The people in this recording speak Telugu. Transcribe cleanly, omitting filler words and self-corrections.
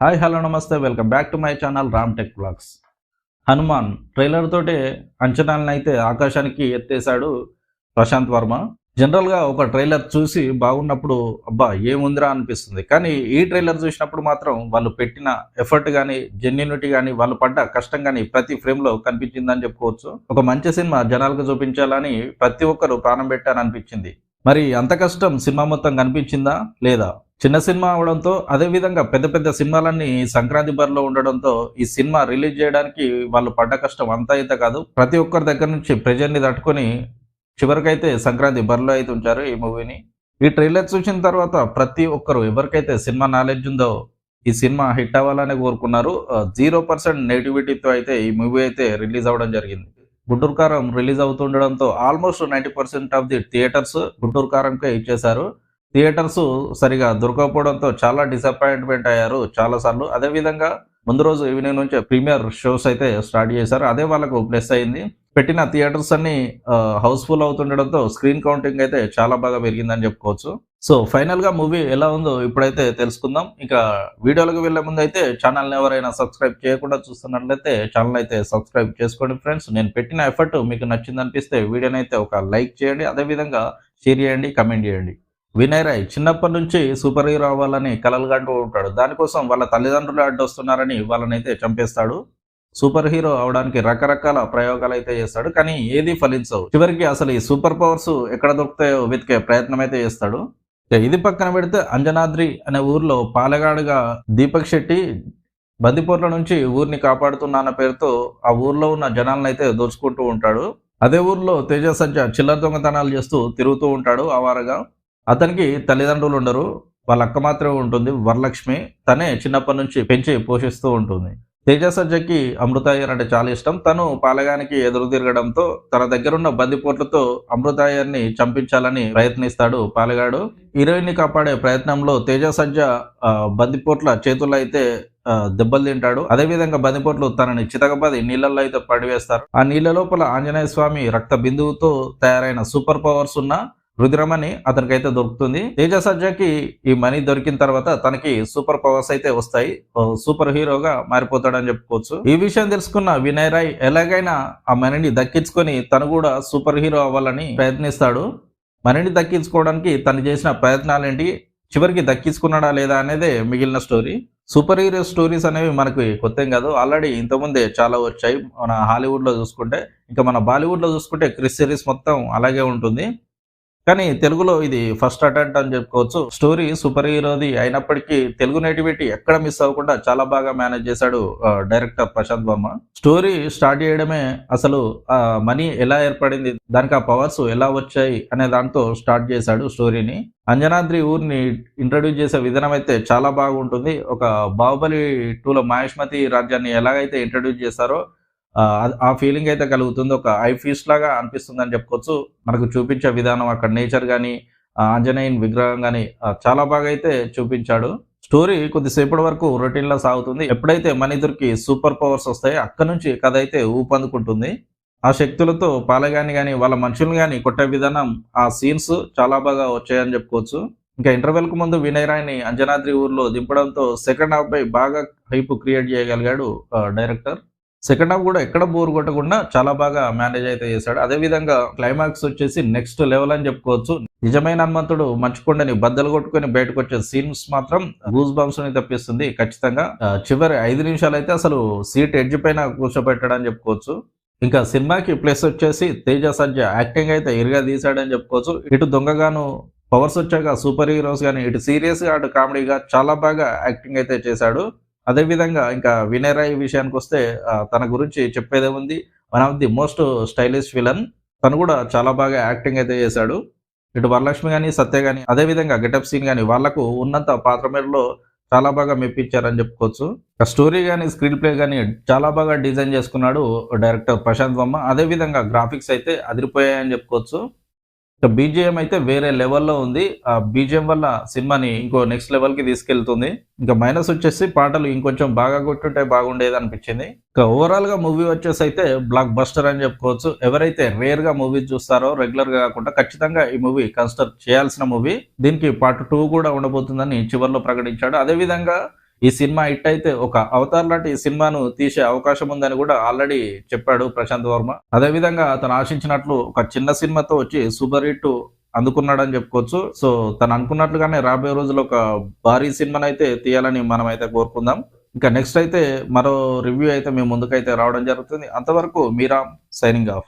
హాయ్ హలో నమస్తే welcome back to my channel Ram tech blogs. Hanuman trailer తోటే అంచనాలను అయితే ఆకాశానికి ఎత్తేసాడు ప్రశాంత్ వర్మ. జనరల్గా ఒక ట్రైలర్ చూసి బాగున్నప్పుడు అబ్బా ఏముందిరా అనిపిస్తుంది, కానీ ఈ ట్రైలర్ చూసినప్పుడు మాత్రం వాళ్ళు పెట్టిన ఎఫర్ట్ కానీ జెన్యూనిటీ కానీ వాళ్ళు పడ్డ కష్టం కానీ ప్రతి ఫ్రేమ్లో కనిపించిందని చెప్పుకోవచ్చు. ఒక మంచి సినిమా జనాలకు చూపించాలని ప్రతి ఒక్కరు ప్రాణం పెట్టారనిపించింది. మరి అంత కష్టం సినిమా మొత్తం కనిపించిందా లేదా? చిన్న సినిమా అవడంతో, అదేవిధంగా పెద్ద పెద్ద సినిమాలన్నీ సంక్రాంతి బరిలో ఉండడంతో ఈ సినిమా రిలీజ్ చేయడానికి వాళ్ళు పడ్డ కష్టం అంతా ఇంత కాదు. ప్రతి ఒక్కరి దగ్గర నుంచి ప్రెజర్ని తట్టుకొని చివరికైతే సంక్రాంతి బరిలో అయితే ఉంచారు ఈ మూవీని. ఈ ట్రైలర్ చూసిన తర్వాత ప్రతి ఒక్కరు ఎవరికైతే సినిమా నాలెడ్జ్ ఉందో ఈ సినిమా హిట్ అవ్వాలని కోరుకున్నారు. 0% నెగిటివిటీతో అయితే ఈ మూవీ అయితే రిలీజ్ అవ్వడం జరిగింది. గుంటూరు కారం రిలీజ్ అవుతుండడంతో almost 90% of the theatres Guntur కారంకే ఇచ్చేశారు. థియేటర్స్ సరిగా దొరకకపోవడంతో చాలా డిసప్పాయింట్మెంట్ అయ్యారు చాలాసార్లు. అదేవిధంగా ముందు రోజు ఈవినింగ్ నుంచే ప్రీమియర్ షోస్ అయితే స్టార్ట్ చేశారు. అదే వాళ్ళకు ప్లస్ అయింది. పెట్టిన థియేటర్స్ అన్ని హౌస్ఫుల్ అవుతుండడంతో స్క్రీన్ కౌంటింగ్ అయితే చాలా బాగా పెరిగిందని చెప్పుకోవచ్చు. సో ఫైనల్ గా మూవీ ఎలా ఉందో ఇప్పుడైతే తెలుసుకుందాం. ఇక వీడియోలకు వెళ్లే ముందు అయితే ఛానల్ని ఎవరైనా సబ్స్క్రైబ్ చేయకుండా చూస్తున్నట్లయితే ఛానల్ అయితే సబ్స్క్రైబ్ చేసుకోండి ఫ్రెండ్స్. నేను పెట్టిన ఎఫర్ట్ మీకు నచ్చిందనిపిస్తే వీడియోని అయితే ఒక లైక్ చేయండి, అదేవిధంగా షేర్ చేయండి, కమెంట్ చేయండి. వినయ్ రాయ్ చిన్నప్పటి నుంచి సూపర్ హీరో అవ్వాలని కలలు కంటూ ఉంటాడు. దానికోసం వాళ్ళ తల్లిదండ్రులు అడ్డొస్తున్నారని వాళ్ళనైతే చంపేస్తాడు. సూపర్ హీరో అవడానికి రకరకాల ప్రయోగాలు అయితే చేస్తాడు, కానీ ఏది ఫలించవు. చివరికి అసలు ఈ సూపర్ పవర్స్ ఎక్కడ దొరుకుతాయో వెతికే ప్రయత్నం అయితే చేస్తాడు. ఇది పక్కన పెడితే అంజనాద్రి అనే ఊర్లో పాలెగాడుగా దీపక్ శెట్టి బందిపోట్ల నుంచి ఊరిని కాపాడుతున్నా అన్న పేరుతో ఆ ఊర్లో ఉన్న జనాలను అయితే దోచుకుంటూ ఉంటాడు. అదే ఊర్లో తేజ సజ్జ చిల్లర దొంగతనాలు చేస్తూ తిరుగుతూ ఉంటాడు ఆవారగా. అతనికి తల్లిదండ్రులు ఉండరు, వాళ్ళ అక్క మాత్రమే ఉంటుంది వరలక్ష్మి. తనే చిన్నప్పటి నుంచి పెంచి పోషిస్తూ ఉంటుంది. తేజ సజ్జకి అమృతాయర్ అంటే చాలా ఇష్టం. తను పాలగానికి ఎదురు తిరగడంతో తన దగ్గరున్న బందిపోట్లతో అమృతాయర్ని చంపించాలని ప్రయత్నిస్తాడు పాలగాడు. హీరోయిన్ ని కాపాడే ప్రయత్నంలో తేజ సజ్జ బందిపోట్ల చేతుల్లో అయితే దెబ్బలు తింటాడు. అదేవిధంగా బందిపోట్లు తనని చితకబది నీళ్ళల్లో అయితే పడివేస్తారు. ఆ నీళ్ళ లోపల ఆంజనేయ స్వామి రక్త బిందువుతో తయారైన సూపర్ పవర్స్ ఉన్న రుద్రమణి అతనికైతే దొరుకుతుంది. తేజ సజ్జకి ఈ మనీ దొరికిన తర్వాత తనకి సూపర్ పవర్స్ అయితే వస్తాయి. సూపర్ హీరోగా మారిపోతాడని చెప్పుకోవచ్చు. ఈ విషయం తెలుసుకున్న వినయ్ రాయ్ ఎలాగైనా ఆ మనీని దక్కించుకొని తను కూడా సూపర్ హీరో అవ్వాలని ప్రయత్నిస్తాడు. మనీని దక్కించుకోవడానికి తను చేసిన ప్రయత్నాలేంటి, చివరికి దక్కించుకున్నాడా లేదా అనేదే మిగిలిన స్టోరీ. సూపర్ హీరో స్టోరీస్ అనేవి మనకి కొత్త కాదు, ఆల్రెడీ ఇంతకుముందే చాలా వచ్చాయి. మన హాలీవుడ్ లో చూసుకుంటే, ఇంకా మన బాలీవుడ్ లో చూసుకుంటే క్రిస్ సిరీస్ మొత్తం అలాగే ఉంటుంది. కానీ తెలుగులో ఇది ఫస్ట్ అటెంప్ట్ అని చెప్పుకోవచ్చు. స్టోరీ సూపర్ హీరోది అయినప్పటికీ తెలుగు నేటివిటీ ఎక్కడ మిస్ అవ్వకుండా చాలా బాగా మేనేజ్ చేశాడు director Prashanth Varma. Story start చేయడమే అసలు మనీ ఎలా ఏర్పడింది, దానికి ఆ పవర్స్ ఎలా వచ్చాయి అనే దాంతో స్టార్ట్ చేశాడు స్టోరీని. అంజనాద్రి ఊరిని ఇంట్రడ్యూస్ చేసే విధానం అయితే చాలా బాగుంటుంది. ఒక బాహుబలి 2లో మహేష్మతి రాజ్యాన్ని ఎలాగైతే ఇంట్రడ్యూస్ చేశారో ఆ ఫీలింగ్ అయితే కలుగుతుంది. ఒక ఐ ఫీస్ట్ లాగా అనిపిస్తుంది అని చెప్పుకోవచ్చు. మనకు చూపించే విధానం, అక్కడ నేచర్ కానీ ఆంజనేయుని విగ్రహం కానీ చాలా బాగా అయితే చూపించాడు. స్టోరీ కొద్దిసేపటి వరకు రొటీన్ లా సాగుతుంది. ఎప్పుడైతే మన ఇద్దరికి సూపర్ పవర్స్ వస్తాయో అక్కడ నుంచి కథ అయితే ఊపందుకుంటుంది. ఆ శక్తులతో పాలగాని కానీ వాళ్ళ మనుషులు కానీ కొట్టే విధానం, ఆ సీన్స్ చాలా బాగా వచ్చాయని చెప్పుకోవచ్చు. ఇంకా ఇంటర్వెల్ కు ముందు వినయ్ రాయ్ని అంజనాద్రి ఊర్లో దింపడంతో సెకండ్ హాఫ్ పై బాగా హైప్ క్రియేట్ చేయగలిగాడు డైరెక్టర్. సెకండ్ హాఫ్ కూడా ఎక్కడ బోర్ కొట్టకుండా చాలా బాగా మేనేజ్ అయితే చేశాడు. అదేవిధంగా క్లైమాక్స్ వచ్చేసి నెక్స్ట్ లెవెల్ అని చెప్పుకోవచ్చు. నిజమైన హనుమంతుడు మంచుకొండని బద్దలు కొట్టుకొని బయటకు వచ్చే సీన్స్ మాత్రం గూస్ బంప్స్ ని తెప్పిస్తుంది ఖచ్చితంగా. చివరి 5 నిమిషాలు అయితే అసలు సీట్ ఎడ్జ్ పైన కూర్చోబెట్టాడని చెప్పుకోవచ్చు. ఇంకా సినిమాకి ప్లస్ వచ్చేసి తేజ సజ్జ యాక్టింగ్ అయితే ఇరుగా తీశాడని చెప్పుకోవచ్చు. ఇటు దొంగగాను పవర్స్ వచ్చాక సూపర్ హీరోస్ కానీ, ఇటు సీరియస్ గా అటు కామెడీగా చాలా బాగా యాక్టింగ్ అయితే చేశాడు. అదేవిధంగా ఇంకా వినయ్ రాయ్ విషయానికి వస్తే తన గురించి చెప్పేదే ఉంది. One of the most stylish villain. తను కూడా చాలా బాగా యాక్టింగ్ అయితే చేశాడు. ఇటు వరలక్ష్మి కానీ, సత్య కానీ, అదేవిధంగా గెటప్ సీన్ కానీ వాళ్లకు ఉన్నంత పాత్ర మేరలో చాలా బాగా మెప్పించారని చెప్పుకోవచ్చు. స్టోరీ కానీ, స్క్రీన్ ప్లే కానీ చాలా బాగా డిజైన్ చేసుకున్నాడు డైరెక్టర్ ప్రశాంత్ వర్మ. అదేవిధంగా గ్రాఫిక్స్ అయితే అదిరిపోయాయని చెప్పుకోవచ్చు. బీజిఎం అయితే వేరే లెవెల్లో ఉంది. ఆ బీజిఎం వల్ల సినిమాని ఇంకో నెక్స్ట్ లెవెల్ కి తీసుకెళ్తుంది. ఇంకా మైనస్ వచ్చేసి పాటలు ఇంకొంచెం బాగా కొట్టుంటే బాగుండేది అనిపించింది. ఇంకా ఓవరాల్ గా మూవీ వచ్చేసి అయితే బ్లాక్ బస్టర్ అని చెప్పుకోవచ్చు. ఎవరైతే రేర్ గా మూవీ చూస్తారో రెగ్యులర్ గా కాకుండా ఖచ్చితంగా ఈ మూవీ కన్సిడర్ చేయాల్సిన మూవీ. దీనికి పార్ట్ 2 కూడా ఉండబోతుందని చివరిలో ప్రకటించాడు. అదేవిధంగా ఈ సినిమా హిట్ అయితే ఒక అవతార్ లాంటి ఈ సినిమాను తీసే అవకాశం ఉందని కూడా ఆల్రెడీ చెప్పాడు ప్రశాంత్ వర్మ. అదేవిధంగా తను ఆశించినట్లు ఒక చిన్న సినిమాతో వచ్చి సూపర్ హిట్ అందుకున్నాడని చెప్పుకోవచ్చు. సో తను అనుకున్నట్లుగానే రాబోయే రోజుల్లో ఒక భారీ సినిమానైతే తీయాలని మనమైతే కోరుకుందాం. ఇంకా నెక్స్ట్ అయితే మరో రివ్యూ అయితే మీ ముందుకైతే రావడం జరుగుతుంది. అంతవరకు మీరామ్ సైనింగ్ ఆఫ్.